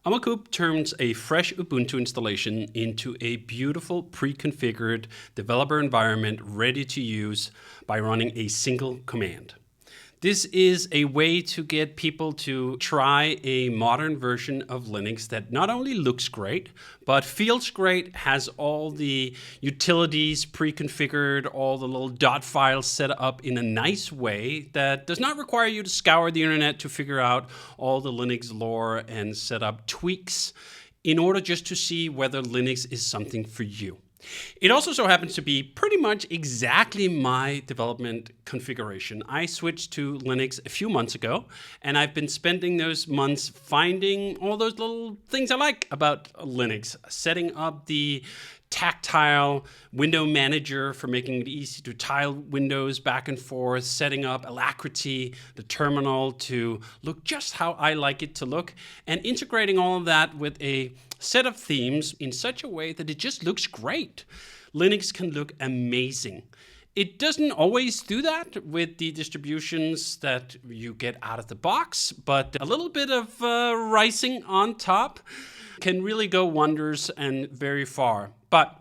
Omakub turns a fresh Ubuntu installation into a beautiful pre-configured developer environment ready to use by running a single command. This is a way to get people to try a modern version of Linux that not only looks great, but feels great, has all the utilities pre-configured, all the little dot files set up in a nice way that does not require you to scour the internet to figure out all the Linux lore and set up tweaks in order just to see whether Linux is something for you. It also so happens to be pretty much exactly my development configuration. I switched to Linux a few months ago, and I've been spending those months finding all those little things I like about Linux, setting up the tactile window manager for making it easy to tile windows back and forth, setting up Alacrity, the terminal to look just how I like it to look, and integrating all of that with a set of themes in such a way that it just looks great. Linux can look amazing. It doesn't always do that with the distributions that you get out of the box, but a little bit of ricing on top can really go wonders and very far. But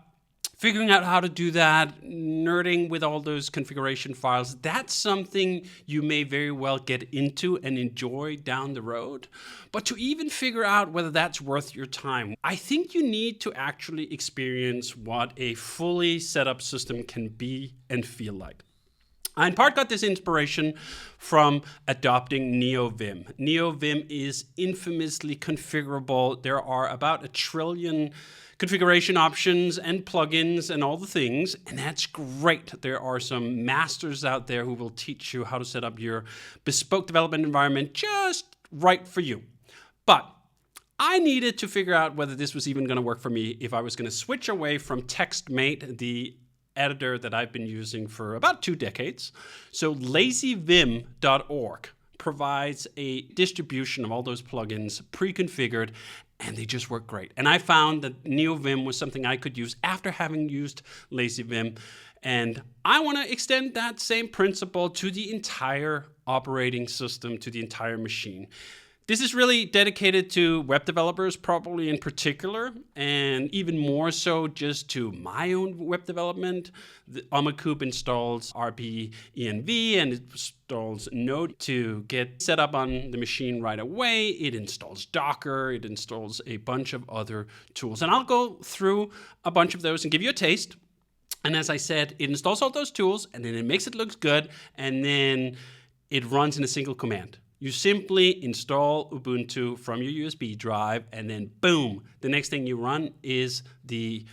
figuring out how to do that, nerding with all those configuration files, that's something you may very well get into and enjoy down the road. But to even figure out whether that's worth your time, I think you need to actually experience what a fully set up system can be and feel like. I in part got this inspiration from adopting Neovim. Neovim is infamously configurable. There are about 1 trillion configuration options and plugins and all the things, and that's great. There are some masters out there who will teach you how to set up your bespoke development environment just right for you. But I needed to figure out whether this was even going to work for me if I was going to switch away from TextMate, the editor that I've been using for about 2 decades. So Lazygit.org provides a distribution of all those plugins pre-configured, and they just work great. And I found that Neovim was something I could use after having used Lazygit, and I want to extend that same principle to the entire operating system, to the entire machine. This is really dedicated to web developers, probably in particular, and even more so just to my own web development. The Omakub installs RPENV and it installs Node to get set up on the machine right away. It installs Docker, it installs a bunch of other tools. And I'll go through a bunch of those and give you a taste. And as I said, it installs all those tools and then it makes it look good, and then it runs in a single command. You simply install Ubuntu from your USB drive, and then boom, the next thing you run is the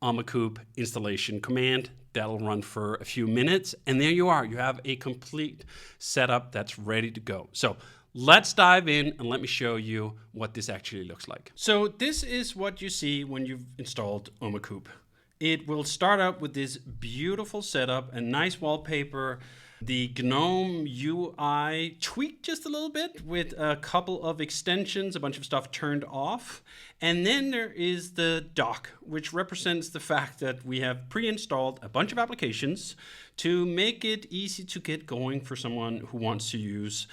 Omakub installation command. That'll run for a few minutes, and there you are. You have a complete setup that's ready to go. So let's dive in and let me show you what this actually looks like. So this is what you see when you've installed Omakub. It will start out with this beautiful setup, a nice wallpaper, the GNOME UI tweaked just a little bit with a couple of extensions, a bunch of stuff turned off. And then there is the dock, which represents the fact that we have pre-installed a bunch of applications to make it easy to get going for someone who wants to use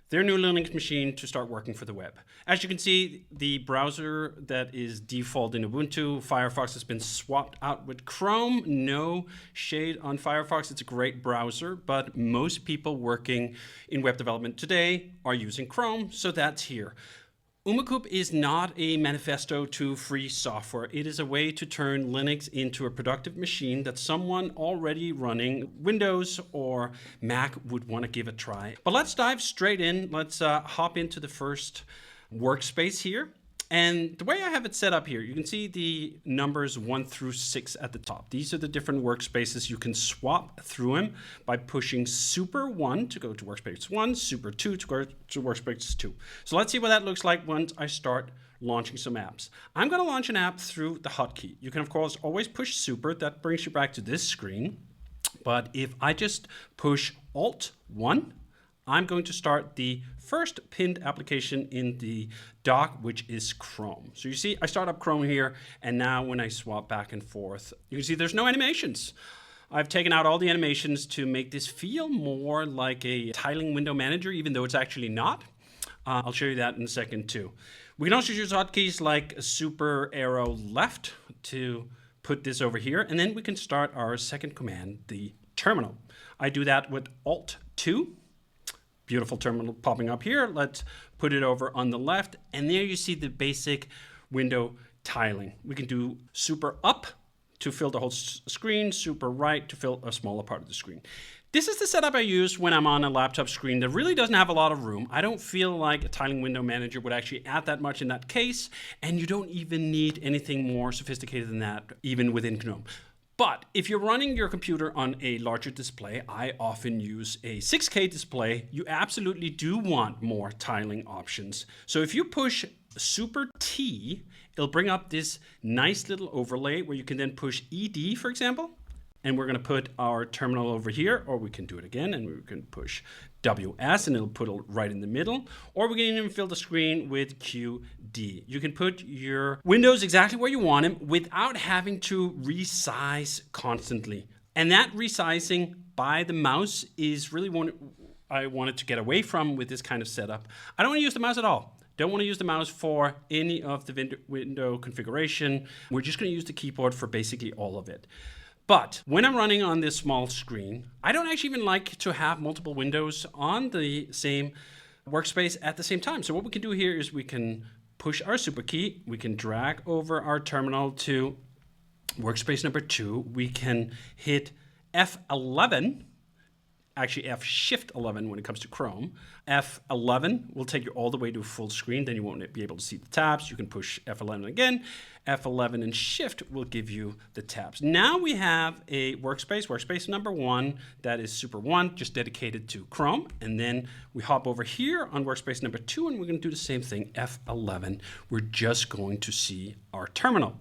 their new Linux machine to start working for the web. As you can see, the browser that is default in Ubuntu, Firefox, has been swapped out with Chrome. No shade on Firefox, it's a great browser, but most people working in web development today are using Chrome, so that's here. Omakub is not a manifesto to free software. It is a way to turn Linux into a productive machine that someone already running Windows or Mac would want to give a try. But let's dive straight in. Let's hop into the first workspace here. And the way I have it set up here, you can see the numbers 1 through 6 at the top. These are the different workspaces. You can swap through them by pushing Super 1 to go to Workspace 1, Super 2 to go to Workspace 2. So let's see what that looks like once I start launching some apps. I'm going to launch an app through the hotkey. You can, of course, always push Super. That brings you back to this screen. But if I just push Alt 1, I'm going to start the first pinned application in the dock, which is Chrome. So you see, I start up Chrome here, and now when I swap back and forth, you can see there's no animations. I've taken out all the animations to make this feel more like a tiling window manager, even though it's actually not. I'll show you that in a second too. We can also use hotkeys like super arrow left to put this over here, and then we can start our second command, the terminal. I do that with Alt 2. Beautiful terminal popping up here. Let's put it over on the left, and there you see the basic window tiling. We can do super up to fill the whole screen, super right to fill a smaller part of the screen. This is the setup I use when I'm on a laptop screen that really doesn't have a lot of room. I don't feel like a tiling window manager would actually add that much in that case, and you don't even need anything more sophisticated than that, even within GNOME. But if you're running your computer on a larger display, I often use a 6K display, you absolutely do want more tiling options. So if you push Super T, it'll bring up this nice little overlay where you can then push ED, for example. And we're going to put our terminal over here, or we can do it again, and we can push WS, and it'll put it right in the middle. Or we can even fill the screen with QD. You can put your windows exactly where you want them without having to resize constantly. And that resizing by the mouse is really what I wanted to get away from with this kind of setup. I don't want to use the mouse at all. Don't want to use the mouse for any of the window configuration. We're just going to use the keyboard for basically all of it. But when I'm running on this small screen, I don't actually even like to have multiple windows on the same workspace at the same time. So what we can do here is we can push our super key. We can drag over our terminal to workspace number 2. We can hit F11. Actually F Shift 11 when it comes to Chrome. F11 will take you all the way to full screen. Then you won't be able to see the tabs. You can push F11 again. F11 and Shift will give you the tabs. Now we have a workspace number 1, that is Super 1, just dedicated to Chrome. And then we hop over here on workspace number 2, and we're going to do the same thing, F11. We're just going to see our terminal.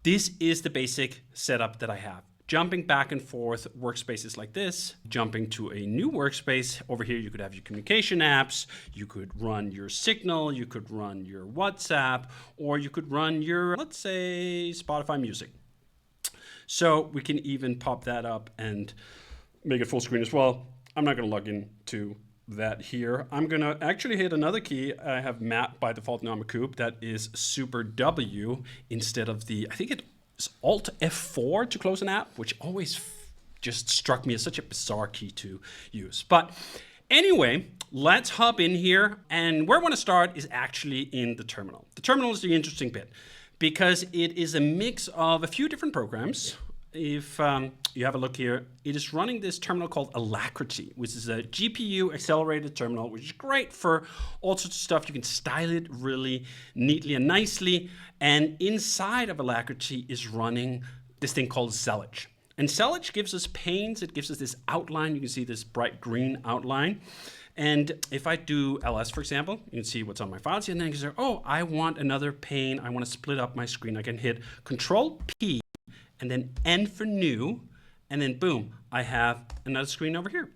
This is the basic setup that I have. Jumping back and forth workspaces like this, jumping to a new workspace. Over here, you could have your communication apps, you could run your Signal, you could run your WhatsApp, or you could run your, let's say, Spotify music. So we can even pop that up and make it full screen as well. I'm not going to log into that here. I'm going to actually hit another key. I have mapped by default in Omakub. That is Super W instead of the, I think it's Alt F4 to close an app, which always just struck me as such a bizarre key to use. But anyway, let's hop in here. And where I want to start is actually in the terminal. The terminal is the interesting bit because it is a mix of a few different programs. If you have a look here, it is running this terminal called Alacrity, which is a GPU accelerated terminal, which is great for all sorts of stuff. You can style it really neatly and nicely. And inside of Alacrity is running this thing called Zellij. And Zellij gives us panes. It gives us this outline. You can see this bright green outline. And if I do ls, for example, you can see what's on my files here. And then you can say, oh, I want another pane. I want to split up my screen. I can hit Control P and then N for new, and then boom, I have another screen over here.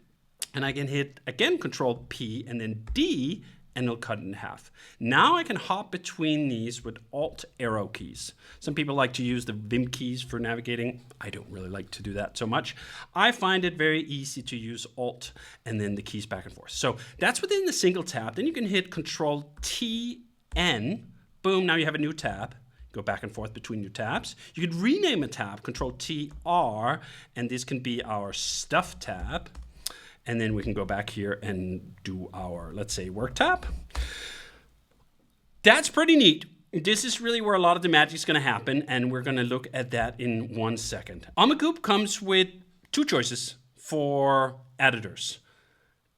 And I can hit, again, Control P and then D, and it'll cut it in half. Now I can hop between these with Alt arrow keys. Some people like to use the Vim keys for navigating. I don't really like to do that so much. I find it very easy to use Alt and then the keys back and forth. So that's within the single tab. Then you can hit Control T, N, boom, now you have a new tab. Go back and forth between your tabs. You could rename a tab, Control T, R, and this can be our Stuff tab. And then we can go back here and do our, let's say, Work tab. That's pretty neat. This is really where a lot of the magic is going to happen, and we're going to look at that in 1 second. Omakub comes with 2 choices for editors.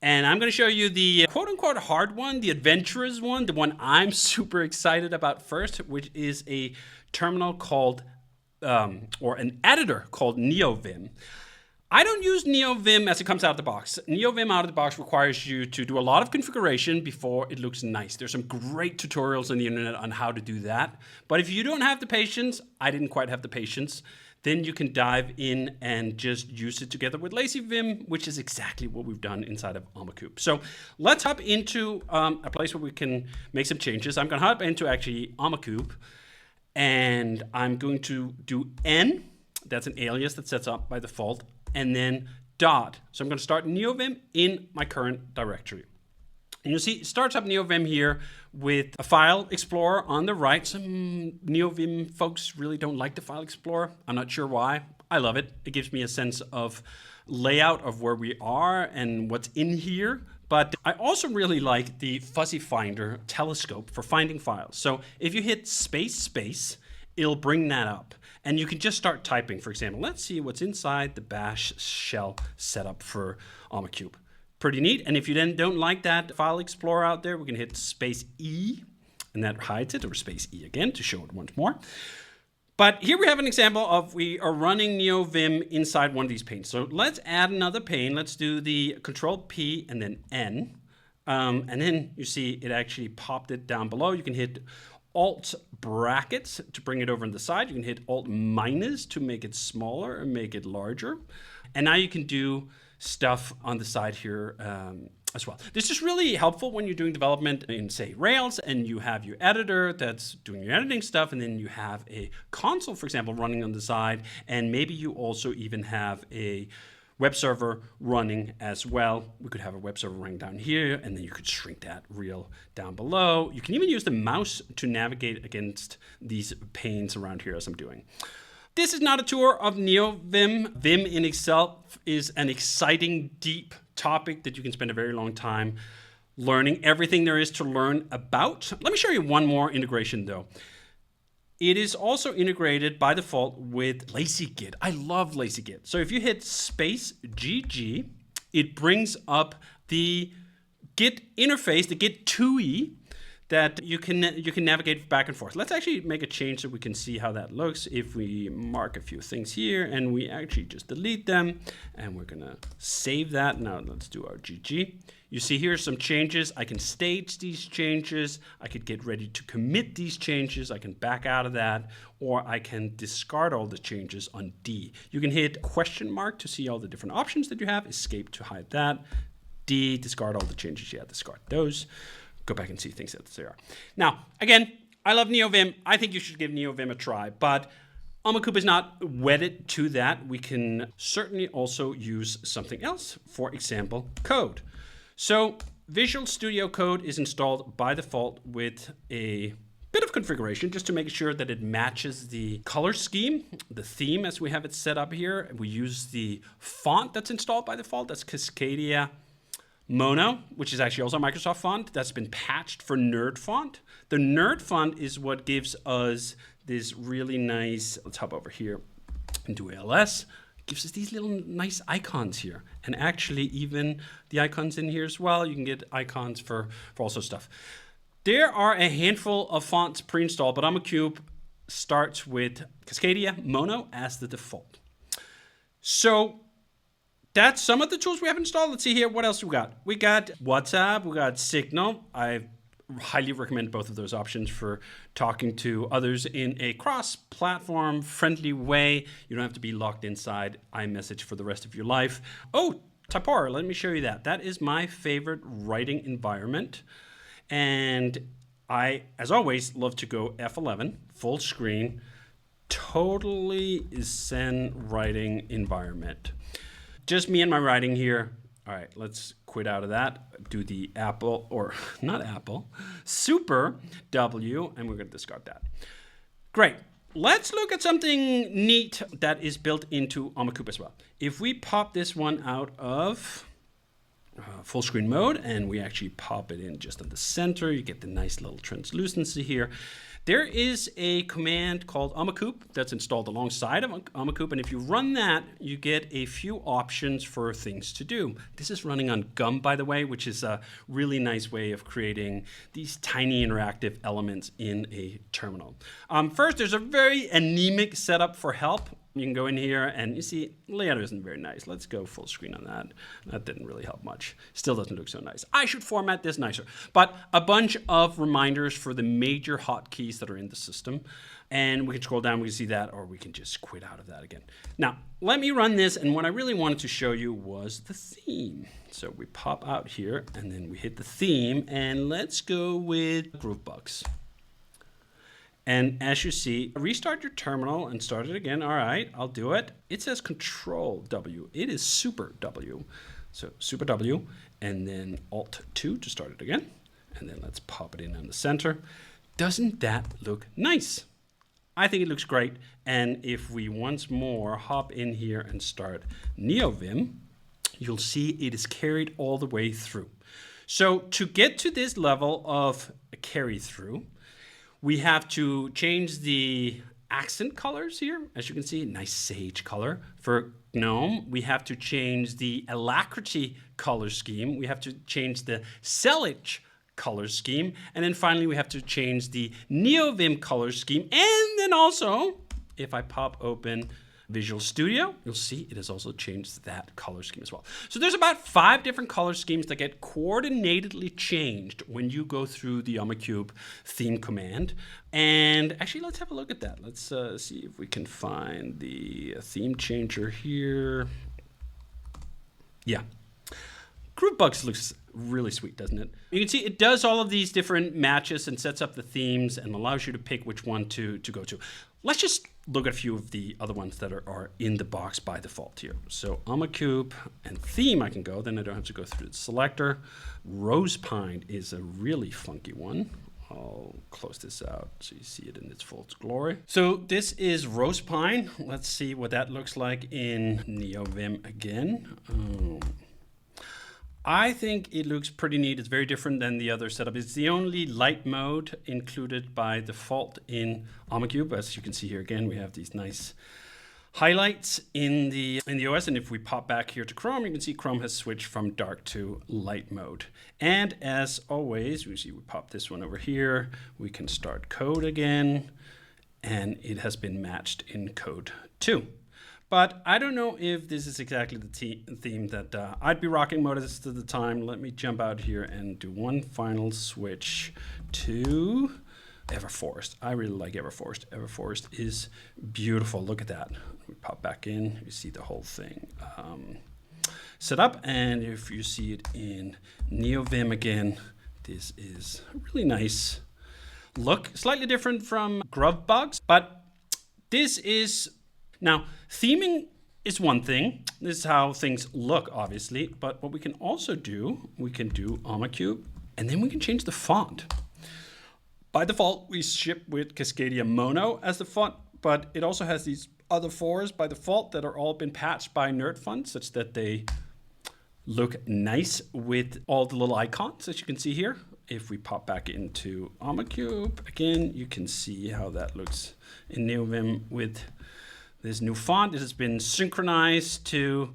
And I'm going to show you the quote-unquote hard one, the adventurous one, the one I'm super excited about first, which is a terminal called, or an editor called Neovim. I don't use Neovim as it comes out of the box. Neovim out of the box requires you to do a lot of configuration before it looks nice. There's some great tutorials on the internet on how to do that. But if you don't have the patience, I didn't quite have the patience, then you can dive in and just use it together with Lazygit, which is exactly what we've done inside of Omakub. So let's hop into a place where we can make some changes. I'm going to hop into actually Omakub, and I'm going to do N. That's an alias that sets up by default, and then dot. So I'm going to start Neovim in my current directory. And you'll see it starts up Neovim here with a file explorer on the right. Some Neovim folks really don't like the file explorer. I'm not sure why. I love it. It gives me a sense of layout of where we are and what's in here. But I also really like the fuzzy finder telescope for finding files. So if you hit space, it'll bring that up. And you can just start typing. For example, let's see what's inside the bash shell setup for Omakub. Pretty neat. And if you then don't like that file explorer out there, we can hit space E, and that hides it, or space E again to show it once more. But here we have an example of we are running Neovim inside one of these panes. So let's add another pane. Let's do the Control P and then N. And then you see it actually popped it down below. You can hit Alt brackets to bring it over on the side. You can hit Alt minus to make it smaller and make it larger. And now you can do stuff on the side here as well. This is really helpful when you're doing development in, say, Rails, and you have your editor that's doing your editing stuff, and then you have a console, for example, running on the side, and maybe you also even have a web server running as well. We could have a web server running down here, and then you could shrink that real down below. You can even use the mouse to navigate against these panes around here as I'm doing. This is not a tour of Neovim. Vim in itself is an exciting, deep topic that you can spend a very long time learning everything there is to learn about. Let me show you one more integration though. It is also integrated by default with Lazygit. I love Lazygit. So if you hit space GG, it brings up the Git interface, the Git TUI, that you can navigate back and forth. Let's actually make a change so we can see how that looks. If we mark a few things here and we actually just delete them, and we're gonna save that. Now let's do our GG. You see here some changes. I can stage these changes. I could get ready to commit these changes. I can back out of that, or I can discard all the changes on D. You can hit question mark to see all the different options that you have. Escape to hide that. D, discard all the changes. Yeah, discard those. Go back and see things as they are. Now, again, I love Neovim. I think you should give Neovim a try, but Omakub is not wedded to that. We can certainly also use something else, for example, code. So Visual Studio Code is installed by default with a bit of configuration just to make sure that it matches the color scheme, the theme as we have it set up here. We use the font that's installed by default. That's Cascadia Mono, which is actually also a Microsoft font that's been patched for Nerd font. The Nerd font is what gives us this really nice, let's hop over here and do ALS. It gives us these little nice icons here. And actually even the icons in here as well. You can get icons for all sorts of stuff. There are a handful of fonts pre-installed, but Omakub starts with Cascadia Mono as the default. So that's some of the tools we have installed. Let's see here. What else we got? We got WhatsApp. We got Signal. I highly recommend both of those options for talking to others in a cross-platform friendly way. You don't have to be locked inside iMessage for the rest of your life. Oh, Typora. Let me show you that. That is my favorite writing environment. And I, as always, love to go F11, full screen, totally zen writing environment. Just me and my writing here. All right, let's quit out of that. Do the Apple, or not Apple, Super W, and we're going to discard that. Great. Let's look at something neat that is built into Omakub as well. If we pop this one out of full screen mode and we actually pop it in just in the center, you get the nice little translucency here. There is a command called Omakub that's installed alongside of Omakub, and if you run that, you get a few options for things to do. This is running on Gum, by the way, which is a really nice way of creating these tiny interactive elements in a terminal. First, there's a very anemic setup for help. You can go in here and you see layout isn't very nice. Let's go full screen on that. That didn't really help much. Still doesn't look so nice. I should format this nicer. But a bunch of reminders for the major hotkeys that are in the system. And we can scroll down, we can see that, or we can just quit out of that again. Now, let me run this, and what I really wanted to show you was the theme. So we pop out here, and then we hit the theme, and let's go with Groovebox. And as you see, restart your terminal and start it again. All right, I'll do it. It says Control W. It is Super W. So Super W, and then Alt 2 to start it again. And then let's pop it in on the center. Doesn't that look nice? I think it looks great. And if we once more hop in here and start Neovim, you'll see it is carried all the way through. So to get to this level of carry through, we have to change the accent colors here. As you can see, nice sage color. For GNOME, we have to change the Alacrity color scheme. We have to change the Zellij color scheme. And then finally, we have to change the Neovim color scheme. And then also, if I pop open Visual Studio, you'll see it has also changed that color scheme as well. So there's about 5 different color schemes that get coordinatedly changed when you go through the Omakub theme command. And actually, let's have a look at that. Let's see if we can find the theme changer here. Yeah. Groovebox looks really sweet, doesn't it? You can see it does all of these different matches and sets up the themes and allows you to pick which one to go to. Let's just look at a few of the other ones that are in the box by default here. So Omakub and theme I can go, then I don't have to go through the selector. Rose Pine is a really funky one. I'll close this out so you see it in its full glory. So this is Rose Pine. Let's see what that looks like in Neovim again. I think it looks pretty neat. It's very different than the other setup. It's the only light mode included by default in Omakub. As you can see here again, we have these nice highlights in the OS. And if we pop back here to Chrome, you can see Chrome has switched from dark to light mode. And as always, we see we pop this one over here. We can start code again, and it has been matched in code 2. But I don't know if this is exactly the theme that I'd be rocking most of the time. Let me jump out here and do one final switch to Everforest. I really like Everforest. Everforest is beautiful. Look at that. We pop back in. You see the whole thing set up. And if you see it in Neovim again, this is a really nice look. Slightly different from Groovebox, but this is... Now, theming is one thing. This is how things look, obviously. But what we can also do, we can do Omakub, and then we can change the font. By default, we ship with Cascadia Mono as the font, but it also has these other 4s by default that are all been patched by NerdFont, such that they look nice with all the little icons, as you can see here. If we pop back into Omakub, again, you can see how that looks in Neovim with this new font. It has been synchronized to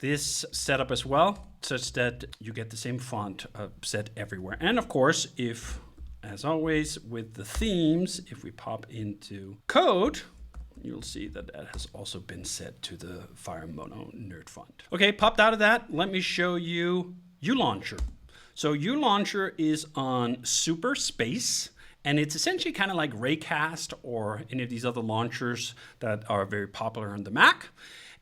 this setup as well, such that you get the same font set everywhere. And of course, if, as always, with the themes, if we pop into code, you'll see that that has also been set to the Fire Mono Nerd font. Okay, popped out of that, let me show you Ulauncher. So Ulauncher is on Super Space. And it's essentially kind of like Raycast or any of these other launchers that are very popular on the Mac.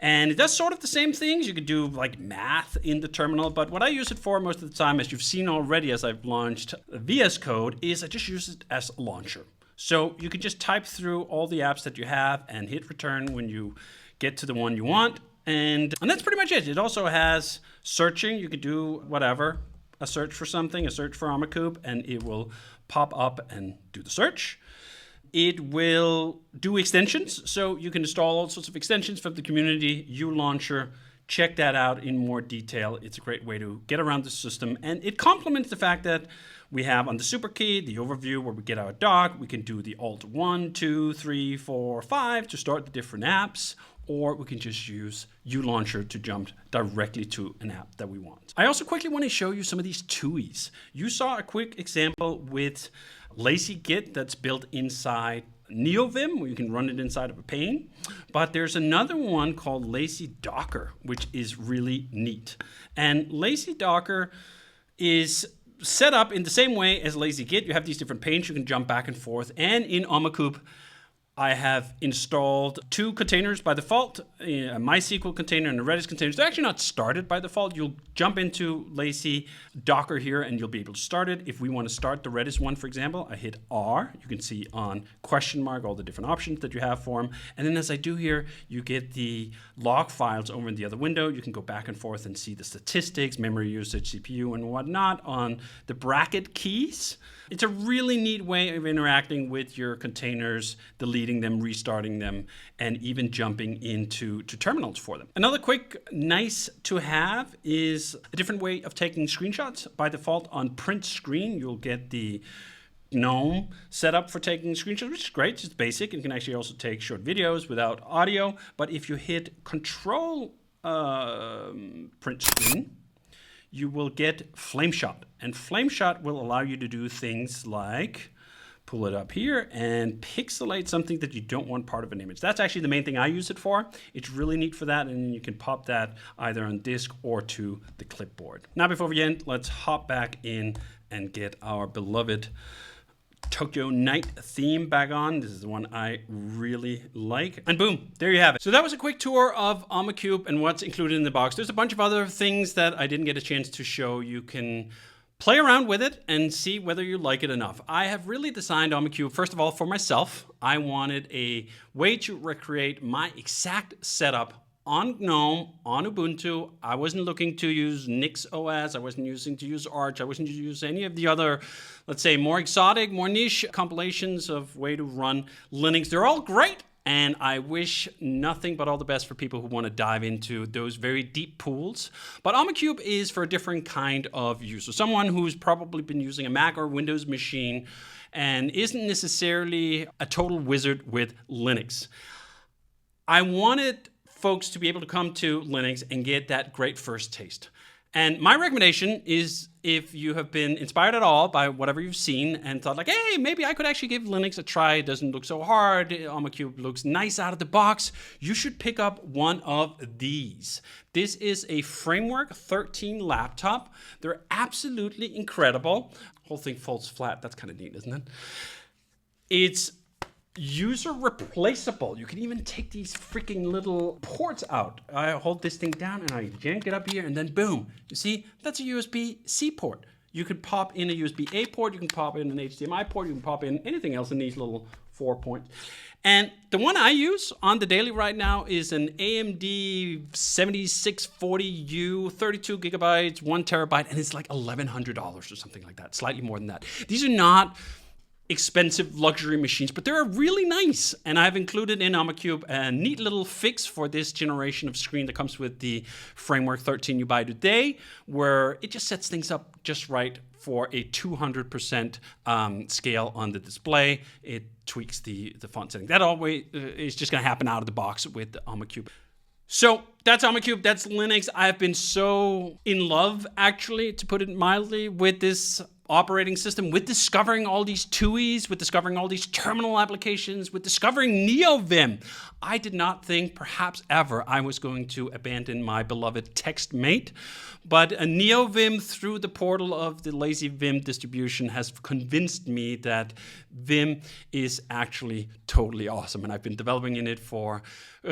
And it does sort of the same things. You could do like math in the terminal, but what I use it for most of the time, as you've seen already as I've launched VS Code, is I just use it as a launcher. So you can just type through all the apps that you have and hit return when you get to the one you want. And that's pretty much it. It also has searching. You could do whatever, a search for something, a search for Omakub, and it will pop up and do the search. It will do extensions, so you can install all sorts of extensions from the community. Ulauncher, check that out in more detail. It's a great way to get around the system, and it complements the fact that we have on the super key the overview where we get our dock. We can do the Alt 1, 2, 3, 4, 5 to start the different apps, or we can just use Ulauncher to jump directly to an app that we want. I also quickly want to show you some of these TUIs. You saw a quick example with Lazygit that's built inside Neovim, where you can run it inside of a pane. But there's another one called LazyDocker, which is really neat. And LazyDocker is set up in the same way as Lazygit. You have these different panes you can jump back and forth. And in Omakub, I have installed 2 containers by default, a MySQL container and a Redis container. They're actually not started by default. You'll jump into Lazy Docker here and you'll be able to start it. If we want to start the Redis one, for example, I hit R. You can see on question mark all the different options that you have for them. And then as I do here, you get the log files over in the other window. You can go back and forth and see the statistics, memory usage, CPU, and whatnot on the bracket keys. It's a really neat way of interacting with your containers, deleting them, restarting them, and even jumping into terminals for them. Another quick nice to have is a different way of taking screenshots. By default on print screen, you'll get the GNOME setup for taking screenshots, which is great. It's basic. You can actually also take short videos without audio. But if you hit Control print screen, you will get FlameShot. And FlameShot will allow you to do things like pull it up here and pixelate something that you don't want part of an image. That's actually the main thing I use it for. It's really neat for that, and you can pop that either on disk or to the clipboard. Now, before we end, let's hop back in and get our beloved Tokyo Night theme back on. This is the one I really like. And boom, there you have it. So that was a quick tour of Omakub and what's included in the box. There's a bunch of other things that I didn't get a chance to show. You can play around with it and see whether you like it enough. I have really designed Omakub, first of all, for myself. I wanted a way to recreate my exact setup on GNOME, on Ubuntu. I wasn't looking to use Nix OS. I wasn't using to use Arch. I wasn't to use any of the other, let's say, more exotic, more niche compilations of way to run Linux. They're all great. And I wish nothing but all the best for people who want to dive into those very deep pools. But Omakub is for a different kind of user. Someone who's probably been using a Mac or Windows machine and isn't necessarily a total wizard with Linux. I wanted folks to be able to come to Linux and get that great first taste. And my recommendation is, if you have been inspired at all by whatever you've seen and thought like, hey, maybe I could actually give Linux a try. It doesn't look so hard. Omakub looks nice out of the box. You should pick up one of these. This is a Framework 13 laptop. They're absolutely incredible. Whole thing folds flat. That's kind of neat, isn't it? It's user replaceable. You can even take these freaking little ports out. I hold this thing down and I yank it up here and then boom. You see, that's a USB-C port. You could pop in a USB-A port, you can pop in an HDMI port, you can pop in anything else in these little 4 points. And the one I use on the daily right now is an AMD 7640U, 32 gigabytes, 1 terabyte, and it's like $1,100 or something like that, slightly more than that. These are not expensive luxury machines, but they're really nice. And I've included in Omakub a neat little fix for this generation of screen that comes with the Framework 13 you buy today, where it just sets things up just right for a 200% scale on the display. It tweaks the font setting. That always is just going to happen out of the box with the Omakub. So that's Omakub, that's Linux. I've been so in love, actually, to put it mildly, with this operating system, with discovering all these TUIs, with discovering all these terminal applications, with discovering Neovim. I did not think perhaps ever I was going to abandon my beloved TextMate, but a Neovim through the portal of the Lazy Vim distribution has convinced me that Vim is actually totally awesome, and I've been developing in it for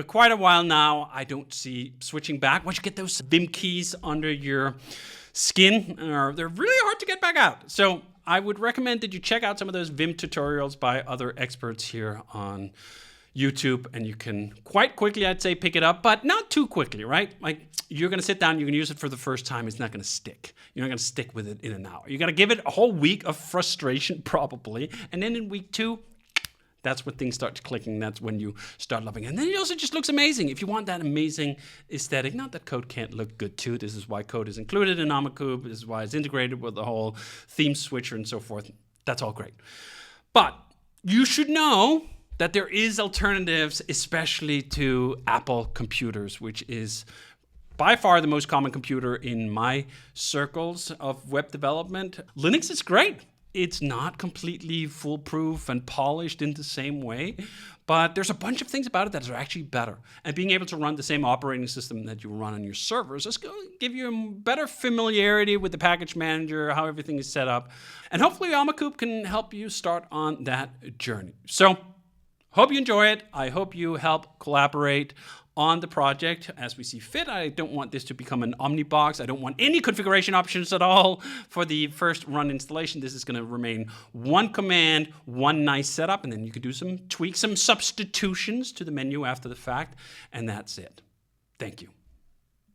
quite a while now. I don't see switching back. Once you get those Vim keys under your skin, they're really hard to get back out. So I would recommend that you check out some of those Vim tutorials by other experts here on YouTube, and you can quite quickly, I'd say, pick it up, but not too quickly, right? Like, you're going to sit down, you're going to use it for the first time, it's not going to stick. You're not going to stick with it in an hour. You're going to give it a whole week of frustration, probably, and then in week 2, that's when things start clicking. That's when you start loving it. And then it also just looks amazing. If you want that amazing aesthetic, not that code can't look good too. This is why code is included in Omakub. This is why it's integrated with the whole theme switcher and so forth. That's all great. But you should know that there is alternatives, especially to Apple computers, which is by far the most common computer in my circles of web development. Linux is great. It's not completely foolproof and polished in the same way, but there's a bunch of things about it that are actually better. And being able to run the same operating system that you run on your servers is going to give you a better familiarity with the package manager, how everything is set up. And hopefully Omakub can help you start on that journey. So Hope you enjoy it. I hope you help collaborate on the project as we see fit. I don't want this to become an omnibox. I don't want any configuration options at all for the first run installation. This is going to remain one command, one nice setup, and then you could do some tweaks, some substitutions to the menu after the fact, and that's it. Thank you.